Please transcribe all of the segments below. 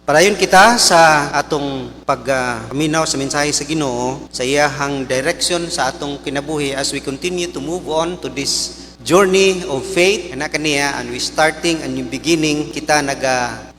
Padayon kita sa atong pagminaw sa mensahe sa Ginoo sa iyahang direction sa atong kinabuhi as we continue to move on to this journey of faith ana kaniya, and we starting a new beginning. Kita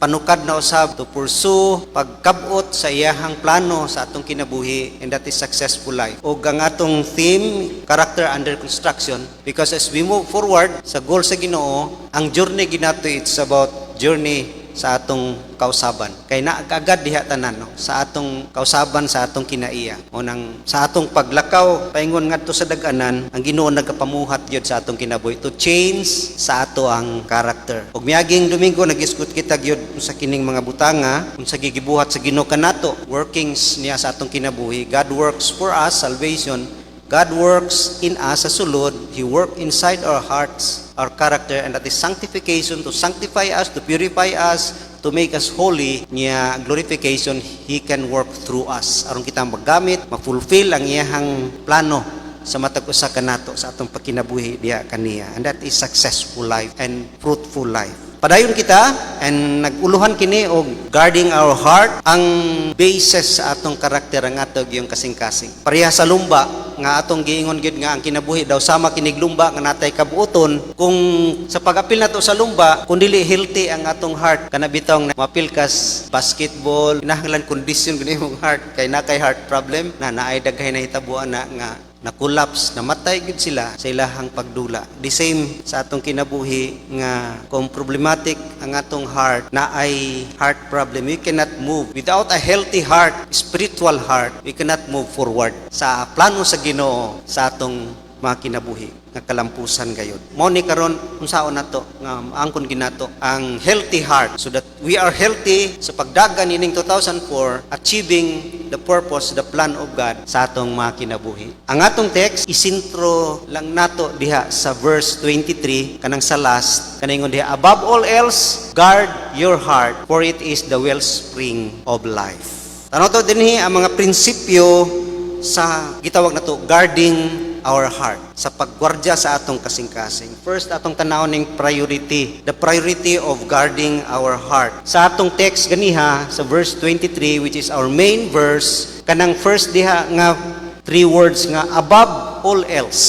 panukad na usab to pursue pagkabot sa iyahang plano sa atong kinabuhi, and that is successful life. O ang atong theme, character under construction, because as we move forward sa goal sa Ginoo, ang journey ginato, it's about journey sa atong kausaban. Kay naagad diha tanan no, sa atong kausaban, sa atong kinaiya. O nang sa atong paglakaw paingon ngadto sa dag-anan, ang Ginoo nagapamuhat gyud sa atong kinabuhi to change sa ato ang character. Ug miaging Domingo nagisgot kita gyud sa kining mga butanga unsa gigibuhat sa Ginoo kanato, workings niya sa atong kinabuhi. God works for us salvation. God works in us sa sulod. He works inside our hearts, our character, and that is sanctification, to sanctify us, to purify us, to make us holy. Niya glorification, He can work through us. Aron kita magamit, ma-fulfill ang iyahang plano sa matag usa kanato sa atong pagkinabuhi diha kaniya. And that is successful life and fruitful life. Padayon kita and naguluhan kini og guarding our heart, ang basis sa atong karakter ang atog yung kasing-kasing. Pareha sa lumba nga atong giingon gid nga ang kinabuhi daw sama kinig lumba nga natay kabuoton. Kung sa pag-apil nato sa lumba, kung dili healthy ang atong heart, kana bitong mapil kas basketball, kinahanglan condition gani imong heart kay nakay heart problem na naay daghay na hitabuan na nga na-collapse, namatay gid sila sa ilahang pagdula. The same sa atong kinabuhi nga kung problematic ang atong heart, na ay heart problem, we cannot move. Without a healthy heart, spiritual heart, we cannot move forward sa plano sa Ginoo sa atong mga kinabuhi nga kalampusan gayud. Mao ni karon unsaon nato nga angkon ginato ang healthy heart, so that we are healthy sa pagdagan ining 2004 achieving the purpose, the plan of God sa atong mga kinabuhi. Ang atong text isintro lang nato diha sa verse 23 kanang sa last kaningon diha, above all else guard your heart, for it is the wellspring of life. Tanaw to dinhi ang mga prinsipyo sa gitawag nato guarding our heart, sa paggwardya sa atong kasing-kasing. First, atong tanaw ning priority, the priority of guarding our heart. Sa atong text ganiha, sa verse 23, which is our main verse, kanang first diha nga 3 words nga, above all else.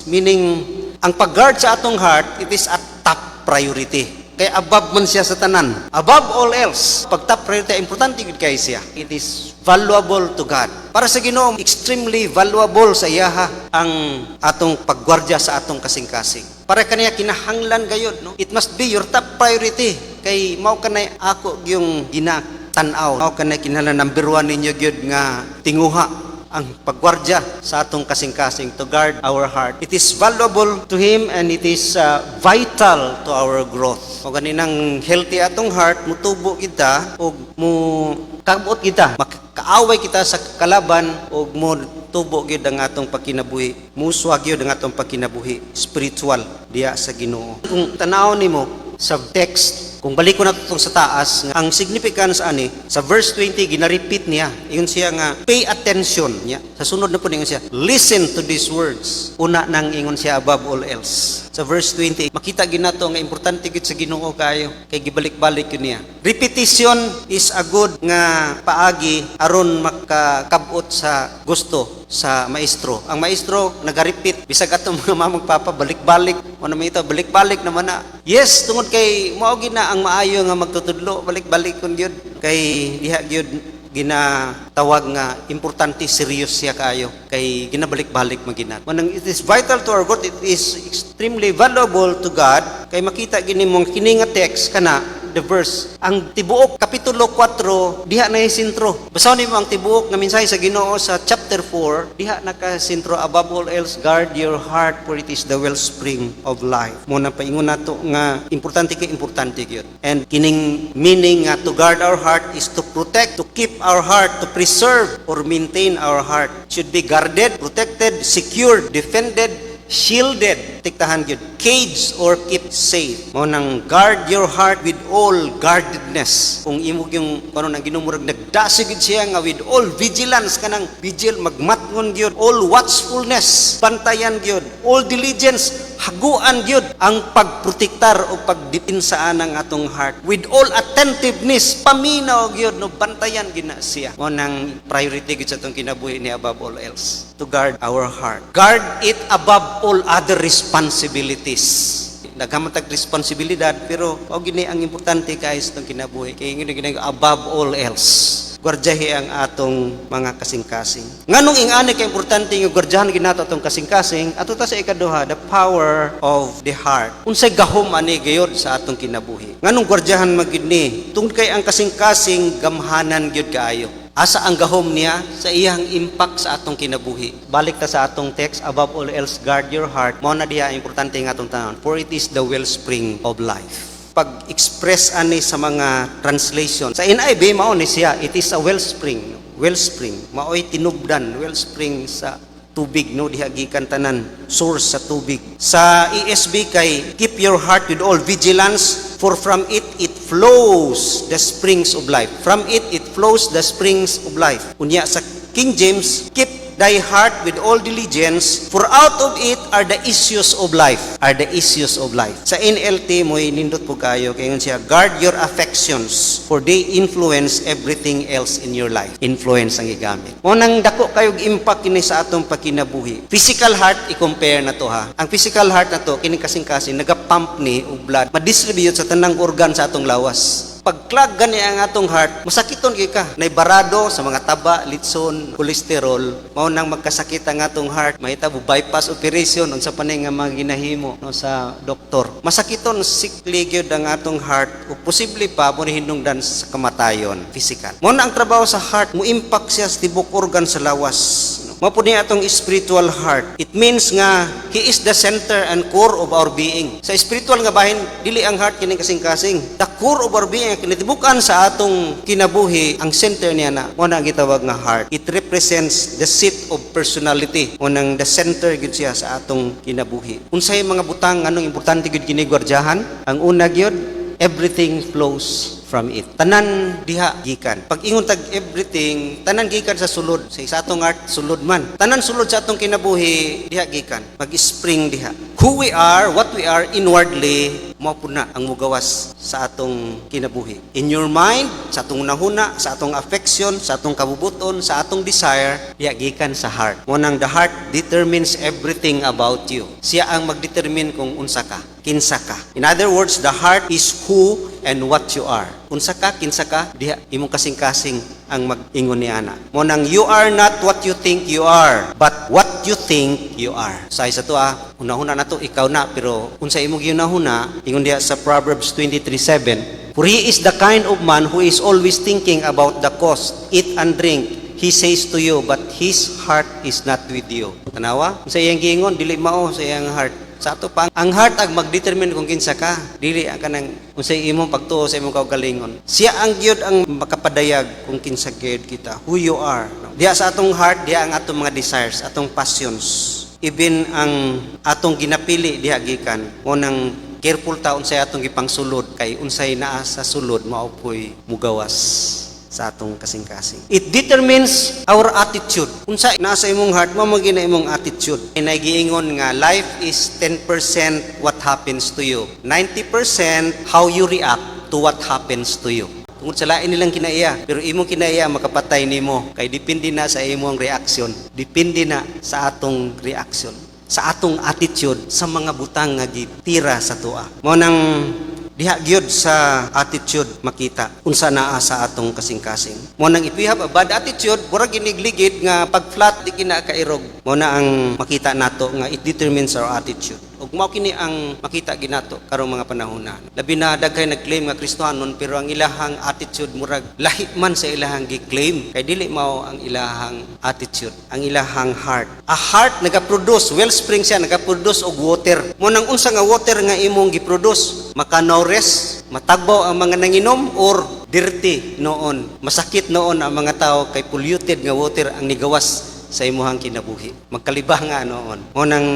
Meaning, ang pag-guard sa atong heart, it is a top priority. Kaya above man siya sa tanan. Above all else, pag top priority, importante gid kay siya. It is valuable to God. Para sa Ginoo, extremely valuable sa iyaha ang atong paggwardya sa atong kasing-kasing. Para kaniya kinahanglan gayud, no? It must be your top priority. Kay mao kanay ako yung ginatanaw. Mao kanay kinahanglan number 1 ninyo gyud nga tinguha ang pagwardya sa atong kasing-kasing, to guard our heart. It is valuable to Him and it is vital to our growth. O ganinang healthy atong heart, mutubo kita o mo kabot kita, makaaway kita sa kalaban o mo tubo gyud ang atong pagkinabuhi, muswag gyud ang atong pagkinabuhi spiritual diya sa Ginoo. Kung tanaw nimo sa text, kung balik ko na itong sa taas, ang significance ani, sa verse 20, gina-repeat niya. Iyon siya nga, pay attention niya. Sa sunod na po niya siya, listen to these words. Una nang ingon siya above all else. Sa verse 20, makita ginato nga importante gid sa Ginoo kayo, kay gibalik-balik yun niya. Repetition is a good nga paagi aron makakabot sa gusto sa maestro. Ang maestro nag-repeat, bisag atong mga mamang papa balik-balik, o naman ito, balik-balik naman na. Yes, tungod kay mao gina ang maayo nga magtutudlo, balik-balik kun gyud, kay diha gyud ginatawag nga importante, serious siya kaayo, kay ginabalik-balik maginat. Manang it is vital to our growth, it is extremely valuable to God, kay makita gini mong kini nga text kana the verse, ang tibuok kapitulo 4 diha na sintro. Basahon nimo ang tibuok nga mensahe sa Ginoo sa chapter 4, diha nakasintro, above all else guard your heart, for it is the wellspring of life. Mo na paingon nato nga importante gyud. And kining meaning nga to guard our heart is to protect, to keep our heart, to preserve or maintain our heart. Should be guarded, protected, secured, defended, shielded, tiktahan gyud, caged or keep safe. Mo nang guard your heart with all guardedness. Kung imo yung kuno nang ginumurag nagdasig gyud siya nga with all vigilance, kanang vigil magmatngon gyud, all watchfulness, bantayan gyud, all diligence, haguan gyud ang pagprotektar o pagdepinsaan ng atong heart with all attentiveness, paminaw gyud no bantayan gina siya. Mo nang priority gyud sa atong kinabuhi ni above all else, to guard our heart. Guard it above all other responsibilities. Nagkamatag responsibilidad, pero o gini ang importante kay sa atong kinabuhi, kay gini above all else. Gwardiyahi ang atong mga kasing-kasing. Nganong ingani kay importante nga gwardiyahan ginato atong kasing-kasing, ato ta sa ikaduha, the power of the heart. Unsay gahom ani gayud sa atong kinabuhi. Nganong gwardiyahan magid ni? Tungod kay ang kasing-kasing gamhanan gyud kaayo. Asa ang gahom niya sa iyang impact sa atong kinabuhi. Balik ta sa atong text, above all else guard your heart. Mao na diha importante nga atong tanan, for it is the wellspring of life. Pag-express ani sa mga translation. Sa NIV, mao ni siya, it is a wellspring. Wellspring. Mao'y tinubdan. Wellspring sa tubig, no? Diha gikan tanan. Source sa tubig. Sa ESV kay, keep your heart with all vigilance, for from it flows the springs of life. From it flows the springs of life. Unya sa King James, keep thy heart with all diligence, for out of it are the issues of life. Are the issues of life. Sa NLT mo nindot po kayo kay siya, guard your affections, for they influence everything else in your life. Influence ang igamit. Mo nang dako kayo impact kini sa atong pagkinabuhi. Physical heart i-compare na to ha. Ang physical heart na to kini kasing-kasing naga-pump ni og blood, ma-distribute sa tanang organ sa atong lawas. Pag-clog gani ang atong heart, masakiton gyud ka. Nay barado sa mga taba, litson, kolesterol, mao nang magkasakit ang atong heart. Mahitabo bypass operation unsa pa nga mga ginahimo no sa doktor. Masakiton sickly gyud ang atong heart ug posible pa mo hinungdan sa kamatayon, physical. Mao na ang trabaho sa heart, mo impact siya sa tibok organ sa lawas. Mao po niya atong spiritual heart. It means nga he is the center and core of our being. Sa spiritual nga bahin, dili ang heart kini kasing-kasing. The core of our being, kinitibukan sa atong kinabuhi, ang center niya na mo na gitawag nga heart. It represents the seat of personality. Mo nang the center gyud siya sa atong kinabuhi. Unsay mga butang anong importante gyud kini gwardiyahan? Ang una gyud, everything flows from it. Tanan diha gikan. Pag ingon tag everything, tanan gikan sa sulod. Sa atong heart, sulod man. Tanan sulod sa atong kinabuhi, diha gikan. Mag-spring diha. Who we are, what we are inwardly, mao pud na ang mugawas sa atong kinabuhi. In your mind, sa atong nahuna, sa atong affection, sa atong kabubuton, sa atong desire, diha gikan sa heart. Mo nang the heart determines everything about you. Siya ang magdetermine kung unsa ka, kinsa ka. In other words, the heart is who and what you are. Unsa ka, kinsa ka, diha imong kasing-kasing ang mag-ingon ni ana. Mo nang you are not what you think you are, but what you think you are. Sa isa to hunahuna na to, ikaw na, pero unsa imong ginahuna, ingon diha sa Proverbs 23:7, for he is the kind of man who is always thinking about the cost, eat and drink. He says to you, but his heart is not with you. Tanawa, sa iyang giingon, dili mao sa iyang heart. Sa ato pa, ang heart ang magdetermine kung kinsa ka. Dili ang kanang unsay imong pagtuo sa imong kaugalingon. Siya ang gyud ang makapadayag kung kinsa gyud kita, who you are. Diha sa atong heart, diha ang atong mga desires, atong passions. Even ang atong ginapili diha gikan. Mo nang careful ta unsay atong gipangsulod kay unsay naa sa sulod mao poy mugawas sa atong kasing-kasing. It determines our attitude. Unsa nasa imong heart, mao magina imong attitude. Giingon nga life is 10% what happens to you. 90% how you react to what happens to you. Tungod sa lain nilang kinaiya, pero imong kinaiya makapatay nimo kay depende na sa imong reaction. Depende na sa atong reaction, sa atong attitude sa mga butang nga gitira sa tuwa. Mao nang diha gyud sa attitude makita unsa naa sa atong kasing-kasing. Mo nang if we have a bad attitude, murag ginigligid nga pag flat di kina kairog. Mo na ang makita nato nga it determines our attitude. Ug mao kini ang makita ginato karong mga panahona. Labi na daghay nag-claim nga Kristiyanon pero ang ilahang attitude murag lahi man sa ilahang gi-claim kay dili mao ang ilahang attitude, ang ilahang heart. A heart nagaproduce, wellspring siya nagaproduce og water. Mo nang unsa nga water nga imong gi-produce, makanores, matagbaw ang mga nanginom or dirty noon. Masakit noon ang mga tao kay polluted nga water ang nigawas sa imuhang kinabuhi. Magkalibah nga noon. Mo nang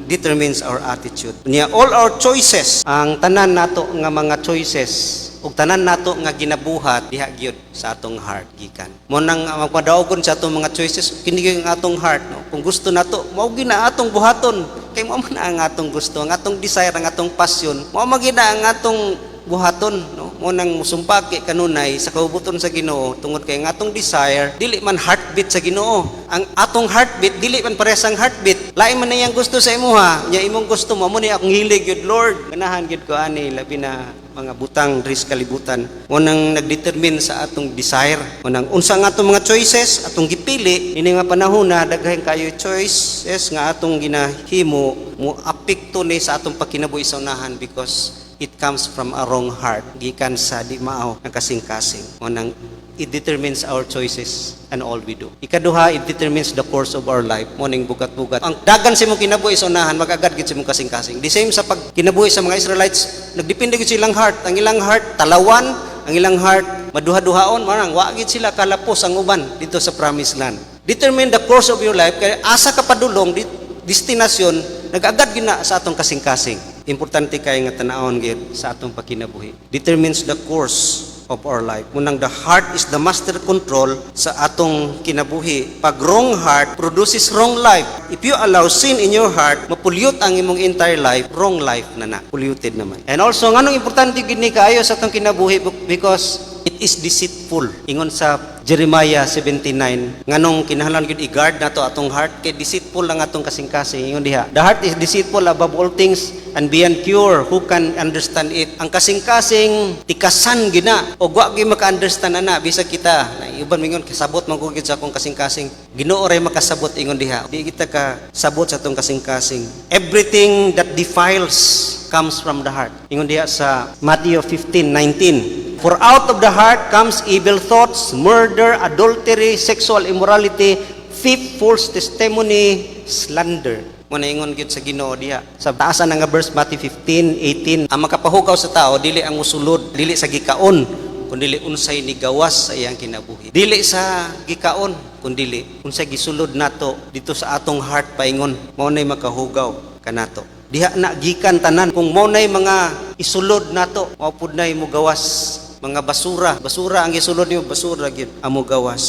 determines our attitude. Niya all our choices, ang tanan nato nga mga choices ug tanan nato nga ginabuhat diha gyud sa atong heart gikan. Mo nang magpadaogon sa atong mga choices kini ang atong heart no. Kung gusto nato mao gina atong buhaton kay mo man ang atong gusto, ang atong desire, ang atong passion, mo magina ang atong buhaton, no? Mo nang musumpaki kanunay sa kaubuton sa Ginoo tungod kay ang atong desire dili man heartbeat sa Ginoo. Ang atong heartbeat dili man parehas ang heartbeat. Lain man na iyang gusto sa imuha, nya imong gusto mo ni akong hilig gyud Lord. Ganahan gyud ko ani labi na mga butang diri sa kalibutan. Mo nang nagdetermine sa atong desire. Mo nang unsa nga atong mga choices atong gipili ini nga panahon na daghan kayo choices nga atong ginahimo mo apekto ni sa atong pagkinabuhi sa unahan because it comes from a wrong heart. Gikan sa di maaw ng kasing-kasing. O nang it determines our choices and all we do. Ikaduha, it determines the course of our life. Mo ning bugat-bugat. Ang dagan sa imong kinabuhi sa unahan, mag-agad gid sa imong kasing-kasing. The same sa pag kinabuhi sa mga Israelites, nagdepende gid sa ilang heart. Ang ilang heart talawan, ang ilang heart maduha-duhaon, marang wa gid sila kalapos ang uban dito sa promised land. Determine the course of your life kay asa ka padulong destinasyon nag-agad gina sa atong kasing-kasing. Importante kay nga tanawon gid sa atong pagkinabuhi. Determines the course of our life. Munang the heart is the master control sa atong kinabuhi. Pag wrong heart produces wrong life. If you allow sin in your heart, mapulyot ang imong entire life, wrong life na polluted naman. And also nganong importante gid ni kaayo sa atong kinabuhi because it is deceitful. Ingon sa Jeremiah 79, nganong kinahanglan gyud i-guard nato atong heart kay deceitful lang atong kasing-kasing. Ingon diha, the heart is deceitful above all things and beyond cure. Who can understand it? Ang kasing-kasing tikasan gina o wa gyud maka-understand ana bisag kita. Iban mingon kasabot man ko gyud sa akong kasing-kasing. Ginoo ray makasabot ingon diha. Di kita ka sabot sa atong kasing-kasing. Everything that defiles comes from the heart. Ingon diha sa Matthew 15:19. For out of the heart comes evil thoughts, murder, adultery, sexual immorality, theft, false testimony, slander. Muna ingon gyud sa Ginoo diha. Sa taasan nga verse Matthew 15:18, ang makapahugaw sa tao dili ang musulod, dili sa gikaon, kundi unsay ni gawas sa iyang kinabuhi. Dili sa gikaon, kundi unsay gisulod nato dito sa atong heart paingon. Mao nay makahugaw kanato. Diha na gikan tanan kung mao nay mga isulod nato, mao pud nay mo gawas. Mga basura ang gisulod niyo, basura gyud amo gawas.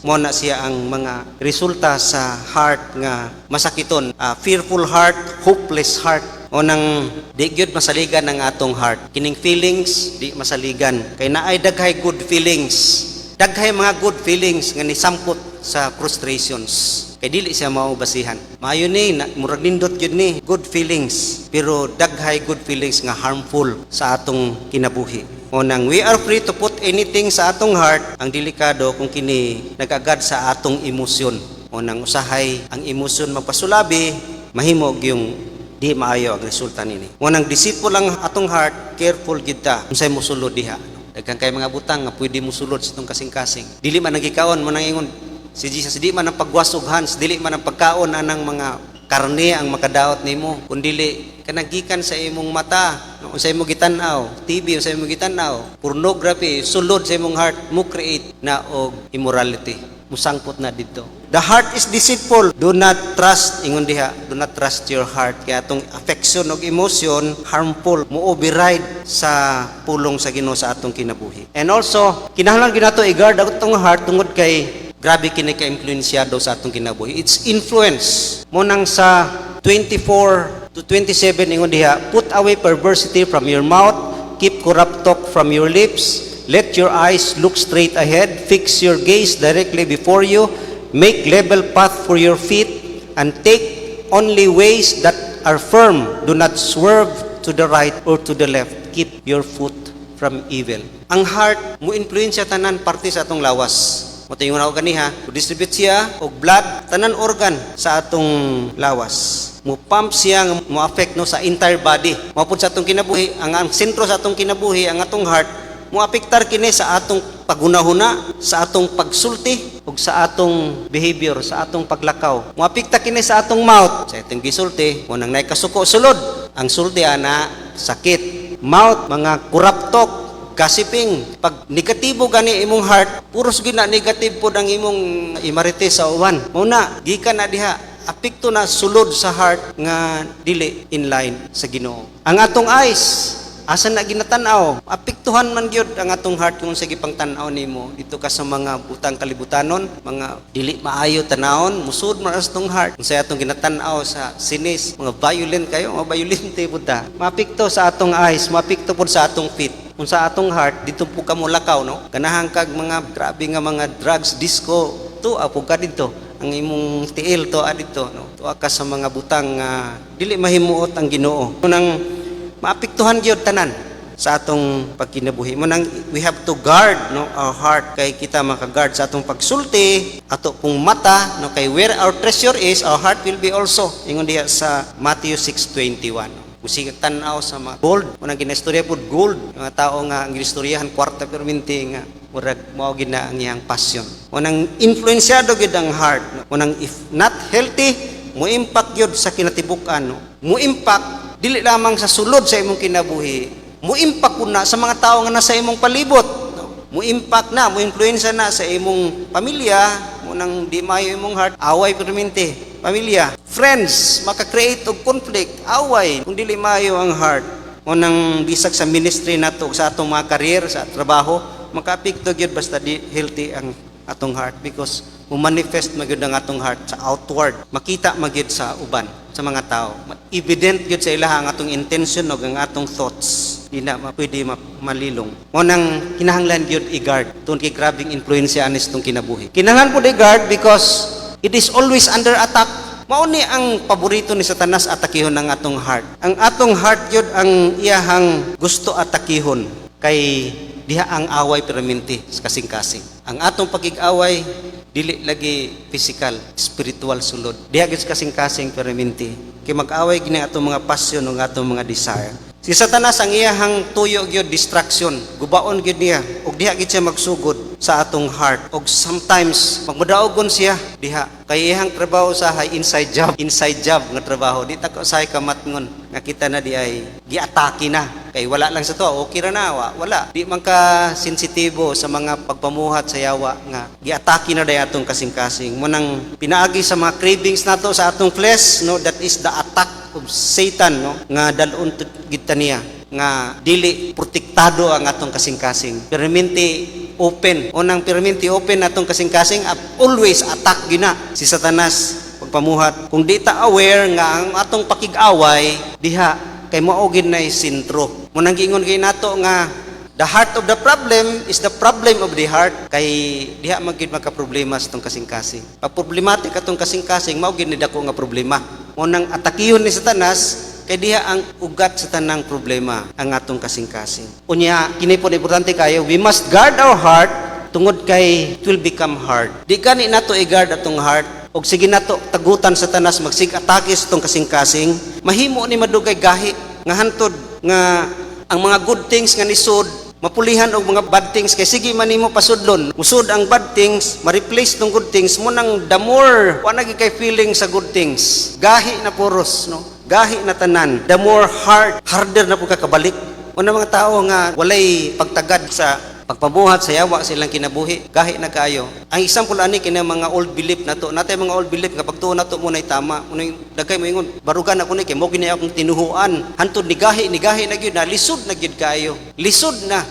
Mo na siya ang mga resulta sa heart nga masakiton, fearful heart, hopeless heart. O nang di gyud masaligan ang atong heart. Kining feelings di masaligan kay naay daghay good feelings. Daghay mga good feelings nga nisampot sa frustrations. Kay dili siya mao basihan. Maayo ni murag nindot gyud ni good feelings, pero daghay good feelings nga harmful sa atong kinabuhi. O nang we are free to put anything sa atong heart, ang delikado kung kini nag-agad sa atong emosyon. O nang usahay ang emosyon magpasulabi, mahimo yung di maayo ang resulta nini. O nang deceitful lang atong heart, careful gyud ta unsay mosulod diha. Daghang kay mga butang nga pwede mosulod sa atong kasing-kasing. Dili man nagikaon mo nang ingon si Jesus, di man ang pagwasog hands, dili man ang pagkaon anang mga karne ang makadaot nimo, kundi kanagikan sa imong mata, sa imong gitanaw, TV sa imong gitanaw, pornography, sulod sa imong heart, mo create na og immorality. Musangpot na dito. The heart is deceitful. Do not trust, ingon diha, do not trust your heart. Kaya atong affection og emotion, harmful, mo override sa pulong sa Ginoo sa atong kinabuhi. And also, kinahanglan gyud nato i-guard atong heart tungod kay grabe kini ka-influensyado sa atong kinabuhi. It's influence. Munang sa 24 to 27 ingon diha, put away perversity from your mouth, keep corrupt talk from your lips, let your eyes look straight ahead, fix your gaze directly before you, make level path for your feet, and take only ways that are firm. Do not swerve to the right or to the left. Keep your foot from evil. Ang heart mo influensya tanan parte sa atong lawas. Motingon ako ganiha, distribute siya og blood tanan organ sa atong lawas. Mo pump siya, mo affect no sa entire body. Mapud sa atong kinabuhi, ang sentro sa atong kinabuhi, ang atong heart, mo apektar kini sa atong pagunahuna, sa atong pagsulti ug sa atong behavior, sa atong paglakaw. Mo apekta kini sa atong mouth, sa atong gisulti, mo nang nay kasuko sulod. Ang sulti ana sakit. Mouth, mga corrupt talk, gossiping. Pag negatibo gani imong heart, puros gina negative pod ang imong imarites sa uwan. Muna, gikan na diha, apekto na sulod sa heart nga dili in line sa Ginoo. Ang atong eyes, asa na ginatanaw, apektuhan man gyud ang atong heart kung sige pang tan-aw nimo dito ka sa mga butang kalibutanon, mga dili maayo tanawon, musud man as tong heart. Kung sa atong ginatanaw sa sinis, mga violent kayo, mga violente buta. Maapekto sa atong eyes, maapekto pud sa atong feet. Kung sa atong heart dito po ka mo lakaw, no? Ganahan kag mga grabe nga mga drugs, disco, to apo ka dito. Ang imong tiil to adito, no? Tuwa ka sa mga butang dili mahimuot ang Ginoo. Nang maapektuhan gyud tanan sa atong pagkinabuhi. Munang we have to guard, no, our heart kay kita maka-guard sa atong pagsulti, ato pong mata, no, kay where our treasure is, our heart will be also. Ingon diha sa Matthew 6:21. Musigag tanaw sa mga gold, munang ginastorya pod gold. Mga tao nga ang ginistoryahan kwarta pero minti nga murag mao gid na ang iyang passion. Munang influensyado gid ang heart, no? Munang if not healthy, mo impact gyud sa kinatibuk-an, no? Mo impact dili lamang sa sulod sa imong kinabuhi, mo impact na sa mga tao nga nasa imong palibot, no? Mo impact na, mo influensya na sa imong pamilya, munang di maayo imong heart, away perminti. Pamilya, friends, maka-create og conflict, away kung dili maayo ang heart. Munang bisag sa ministry nato, sa atong mga career, sa trabaho, maka-apekto gyud basta di healthy ang atong heart because manifest magyud ang atong heart sa outward, makita magyud sa uban, sa mga tao. Evident gyud sa ilaha ang atong intention ug ang atong thoughts. Di na pwede malilong. Munang kinahanglan gyud i-guard tungod kay grabing influensya anis tong kinabuhi. Kinahanglan pud i-guard because it is always under attack. Mao ni ang paborito ni Satanas atakihon ang atong heart. Ang atong heart gyud ang iyahang gusto atakihon kay diha ang away permanente sa kasing-kasing. Ang atong pagig-away dili lagi physical, spiritual sulod. Diha gyud sa kasing-kasing permanente. Kay mag-away gini atong mga passion ug atong mga desire. Si Satanas ang iyahang tuyo gyud distraction, gubaon gyud niya ug diha gyud siya magsugod sa atong heart. Og sometimes magmadaogon siya diha kay iyang trabaho sa inside job nga trabaho. Di ta ko say kamatngon nga kita na di ay giatake na kay wala lang sa to, okay ra na wala. Di man ka sensitibo sa mga pagpamuhat sa yawa nga giatake na day atong kasing-kasing. Munang pinaagi sa mga cravings nato sa atong flesh, no, that is the attack of Satan, no, nga dalon kita niya nga dili protektado ang atong kasing-kasing. Permanente open. Unang permanente open atong kasing-kasing, always attack gina si Satanas pagpamuhat. Kung di ta aware nga ang atong pakig-away diha kay mao gid na sentro. Munang giingon kay nato nga the heart of the problem is the problem of the heart. Kay diha magid magka-problema sa atong kasing-kasing. Pag problematic atong kasing-kasing, mao gid ni dako nga problema. Munang atakihon ni Satanas kay diha ang ugat sa tanang problema ang atong kasing-kasing. Unya kini po importante kayo, we must guard our heart tungod kay it will become hard. Di gani nato i-guard atong heart og sige nato tagutan sa Satanas magsig-atake sa atong kasing-kasing, mahimo ni madugay gahi nga hantod nga ang mga good things nga nisud mapulihan og mga bad things kay sige man nimo pasudlon musud ang bad things ma-replace tong good things mo nang the more wa na kay feeling sa good things gahi na puros, no, gahi na tanan, the more harder na pud ka kabalik. Una mga tao nga walay pagtagad sa pagpabuhat sa yawa silang kinabuhi, gahi na kaayo. Ang example ani kini mga old belief nato, natay mga old belief nga pagtuo nato mo nay tama, unay dagkay mo ingon barugan ako ni kay mo gini akong tinuhuan, hantod ni gahi na gyud na lisod na gyud kaayo. Lisod na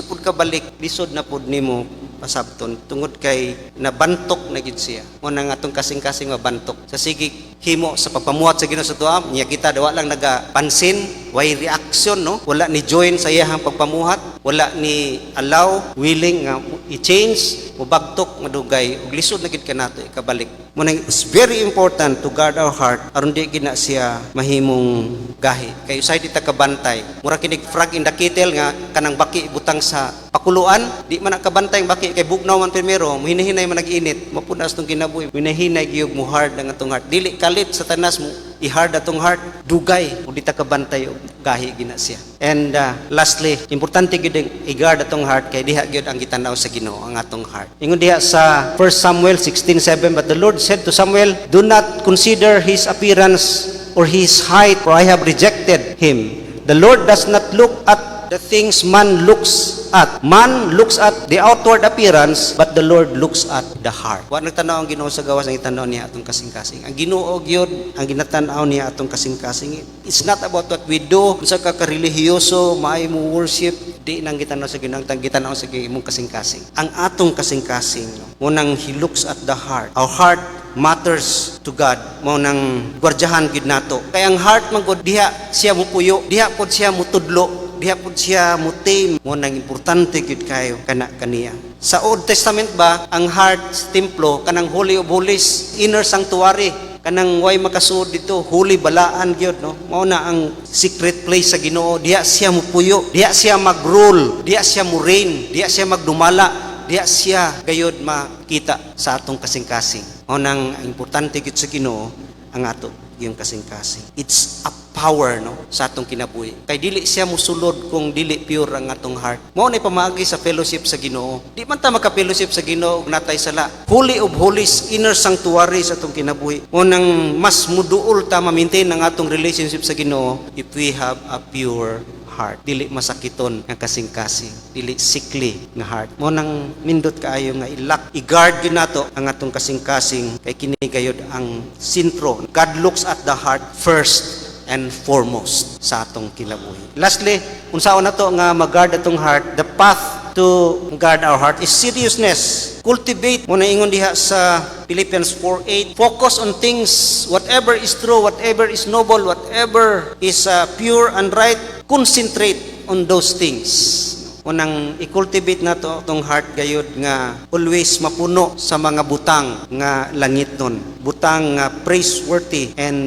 pud ka balik, lisod na pud nimo pasabton tungod kay nabantok na gyud siya. Mo nang atong kasing-kasing mabantok. Sa sige himo sa pagpamuhat sa Ginoo sa tuwa, niya kita dawa lang nagapansin, way reaction, no? Wala ni join sa iyang pagpamuhat, wala ni allow, willing nga i-change, mubagtok, madugay, ug lisod na gid kanato ikabalik. Mo nang it's very important to guard our heart aron di gina siya mahimong gahi. Kay usay di ta kabantay. Mura kinig frog in the kettle nga kanang baki butang sa pakuluan, di man kabantay ang baki kay bugnaw man primero, muhinahinay man nag-init, mapunas tong kinabuhi, muhinahinay gyud mo hard ang atong heart. Dili kalit Satanas mo i-hard atong heart, dugay ug di ta kabantay og gahi gina siya. And lastly, importante gyud i-guard atong heart kay diha gyud ang gitanaw sa Ginoo ang atong heart. Ingon diha sa 1 Samuel 16:7, but the Lord said to Samuel, do not consider his appearance or his height, for I have rejected him. The Lord does not look at the things man looks at. Man looks at the outward appearance, but the Lord looks at the heart. Wa nagtanaw ang Ginoo sa gawas, ang itanaw niya atong kasing-kasing. Ang Ginoo gyud ang ginatanaw niya atong kasing-kasing. It's not about what we do, unsa ka relihiyoso, maay mo worship, di nang gitanaw sa Ginoo, ang gitanaw sa imong kasing-kasing. Ang atong kasing-kasing, mo nang He looks at the heart. Our heart matters to God, mo nang gwardiyahan gid nato. Kay ang heart man gud diha siya mupuyo, diha pod siya mutudlo, diha pod siya mutim, mo nang importante gid kayo kaniya. Sa Old Testament ba, ang heart templo kanang Holy of Holies, inner sanctuary, kanang way makasuod dito, holy balaan gyud, no? Mao na ang secret place sa Ginoo. Diha siya mupuyo, diha siya mag-rule, diha siya mu-reign, diha siya magdumala, diya siya gayod makita sa atong kasing-kasing. O nang importante gid sa Ginoo ang ato yung kasing-kasing. It's a power, no, sa atong kinabuhi. Kay dili siya musulod kung dili pure ang atong heart. Mao nay pamaagi sa fellowship sa Ginoo. Di man ta maka-fellowship sa Ginoo ug natay sala. Holy of Holies, inner sanctuary sa atong kinabuhi. Mo nang mas muduol ta ma-maintain ang atong relationship sa Ginoo if we have a pure heart. Dili masakiton nga kasing-kasing, dili sickly nga heart. Mo nang nindot kaayo nga i-guard gyud nato ang atong kasing-kasing kay kini gayud ang sentro. God looks at the heart first and foremost sa atong kinabuhi. Lastly, unsaon nato nga mag-guard atong heart, the path to guard our heart is seriousness. Cultivate mo na ingon diha sa Philippians 4:8, focus on things, whatever is true, whatever is noble, whatever is pure and right, concentrate on those things. Unang i-cultivate nato atong heart gayud nga always mapuno sa mga butang nga langitnon, butang nga praiseworthy and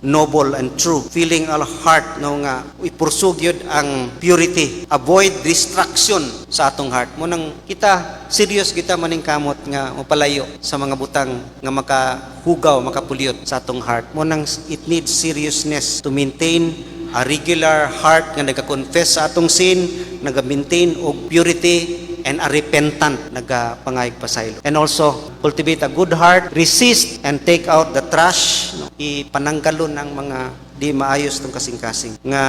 noble and true. Feeling our heart, no, nga i-pursue gyud ang purity, avoid distraction sa atong heart. Munang kita serious kita maning kamot nga mapalayo sa mga butang nga makahugaw, makapulyot sa atong heart. Munang it needs seriousness to maintain a regular heart nga nagakonfess sa atong sin, naga-maintain og purity, and a repentant, nagapangayag pasaylo. And also, cultivate a good heart, resist and take out the trash, no? Ipananggalon ang mga di maayos tong kasing-kasing nga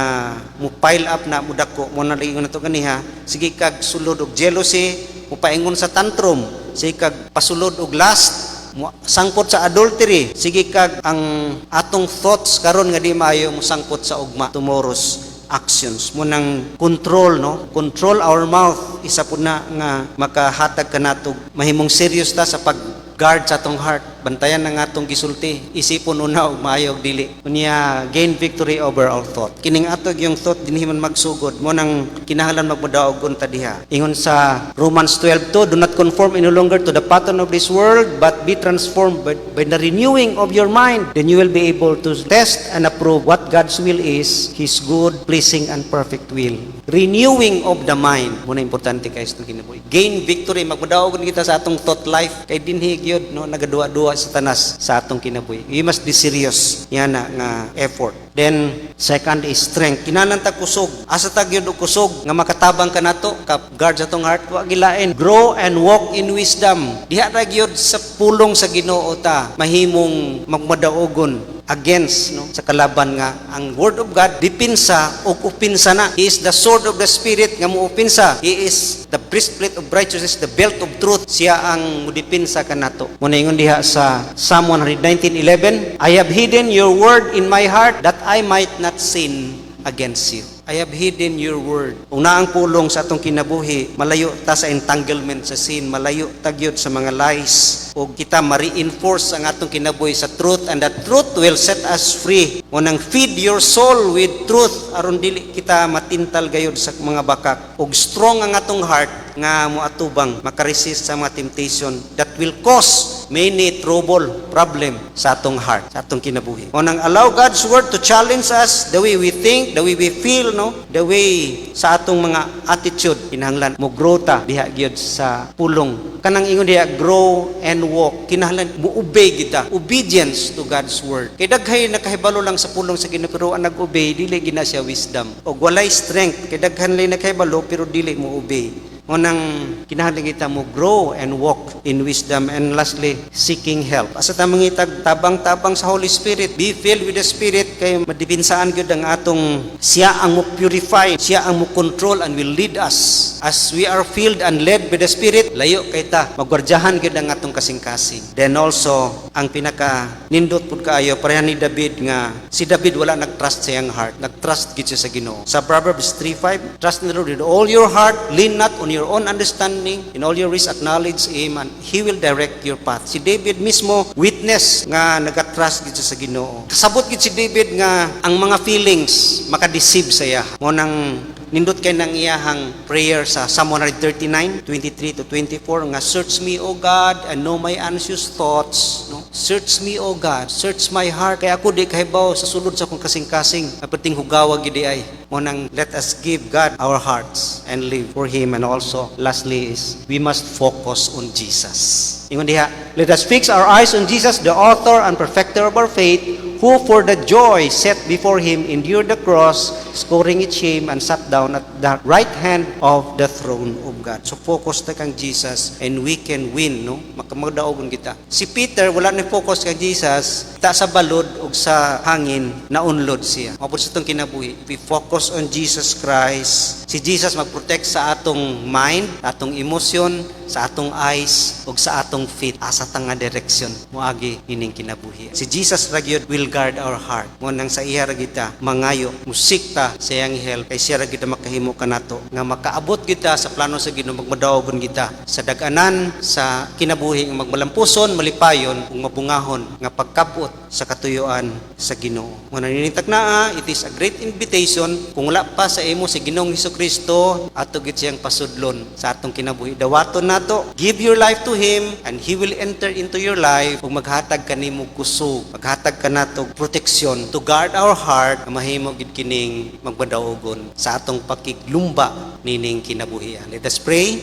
mo pile up na mudako mo na lingon nato kaniha. Sige kag sulod og jealousy, mo paingon sa tantrum, sige kag pasulod og lust, sangpot sa adultery, sige kag ang atong thoughts karon nga di maayo mo sangpot sa ugma, tomorrow's actions. Mo nang control, no, control our mouth, isa po na nga makahatag kanato mahimong serious ta sa pag guard sa atong heart, bantayan ang atong gisulti, isipon una og maayo og dili unya gain victory over our thought. Kining atog yung thought dinhi man magsugod, mo nang kinahanglan magmudaog unta diha. Ingon sa Romans 12:2, do not conform any longer to the pattern of this world, but be transformed by the renewing of your mind. Then you will be able to test and approve what God's will is, His good, pleasing, and perfect will. Renewing of the mind, mo na importante kay sa kinabuhi. Gain victory, magmudaog kita sa atong thought life kay dinhi gyud, no, nagadua-dua sa tanas sa atong kinabuhi. We must be serious yan na nga effort. Then second is strength. Kinahanglan ta kusog, asa ta gyud og kusog nga makatabang kanato ka guard sa atong heart, wa gilain. Grow and walk in wisdom. Diha ra gyud sa pulong sa Ginoo ta mahimong magmadaogon against, no, sa kalaban nga ang word of God dipinsa og upinsa na. He is the sword of the spirit nga muupinsa. He is the breastplate of righteousness, the belt of truth. Siya ang mudipinsa kanato. Mo ingon diha sa Psalm 119:11, I have hidden your word in my heart that I might not sin against you. I have hidden your word. Kung naang pulong sa atong kinabuhi, malayo ta sa entanglement sa sin, malayo ta gyud sa mga lies, o kita ma-reinforce ang atong kinabuhi sa truth, and that truth will set us free. O nang feed your soul with truth, aron dili kita matintal gayud sa mga bakak, og strong ang atong heart nga moatubang makaresist sa mga temptation that will cause many trouble, problem sa atong heart, sa atong kinabuhi. O nang allow God's word to challenge us, the way we think, the way we feel, no, the way sa atong mga attitude, kinahanglan mo grow ta diha gyud sa pulong. Kanang ingon diha, grow and walk, kinahanglan mo obey kita, obedience to God's word. Kay daghay nakahibalo lang sa pulong sa Ginoo pero ang nag-obey dili gina siya wisdom, o walay strength. Kay daghan lay nakahibalo pero dili mo obey. Ngunang kinahanglan kita mo grow and walk in wisdom, and lastly seeking help. Asa ta mangitag tabang-tabang sa Holy Spirit, be filled with the Spirit kay madipinsaan gyud ang atong siya ang mo purify, siya ang mo control and will lead us. As we are filled and led by the Spirit, layo kay ta magwardyahan gyud ang atong kasing-kasing. Then also ang pinaka nindot pud kaayo pareha ni David nga si David wala nagtrust sa iyang heart, nagtrust gid siya sa Ginoo. Sa Proverbs 3:5, trust in the Lord with all your heart, lean not on your own understanding, in all your ways acknowledge Him and He will direct your path. Si David mismo witness nga nagatrust gid siya sa Ginoo. Kasabot gid si David nga ang mga feelings makadeceive sa iya. Mo nang nindot kay nang iyahang prayer sa Psalm 139:23-24 nga search me O God and know my anxious thoughts, no? Search me O God, search my heart kay ako di kahibaw sa sulod sa akong kasing-kasing aperting hugawa gid ay. Mo nang let us give God our hearts and live for Him. And also lastly is we must focus on Jesus. Ingon diha, let us fix our eyes on Jesus, the author and perfecter of our faith, who for the joy set before Him endured the cross, scoring its shame, and sat down at the right hand of the throne of God. So focus ta kang Jesus and we can win, no? Makamagdaogon kita. Si Peter wala ni focus kang Jesus, ta sa balod ug sa hangin naunlod siya. Mapud sa tong kinabuhi, we focus on Jesus Christ. Si Jesus magprotect sa atong mind, atong emotion, sa atong eyes ug sa atong feet asa ta nga direksyon moagi ining kinabuhi. Si Jesus ra gyud will guard our heart. Mo nang sa iya ra kita mangayo musik ta sa iyang help kay siya ra gyud makahimo kanato nga makaabot kita sa plano sa Ginoo, magmadaogon kita sa dag-anan sa kinabuhi nga magmalampuson, malipayon ug mabungahon nga pagkabot sa katuyoan sa Ginoo. Mo nang ninitag naa, it is a great invitation kung wala pa sa imo si Ginoong Hesukristo ato gid siyang pasudlon sa atong kinabuhi. Dawaton nato, give your life to Him and He will enter into your life ug maghatag kanimo kusog, maghatag kanato protection to guard our heart nga mahimo gid kining magbadaogon sa atong pakiglumba nining kinabuhi. Let us pray.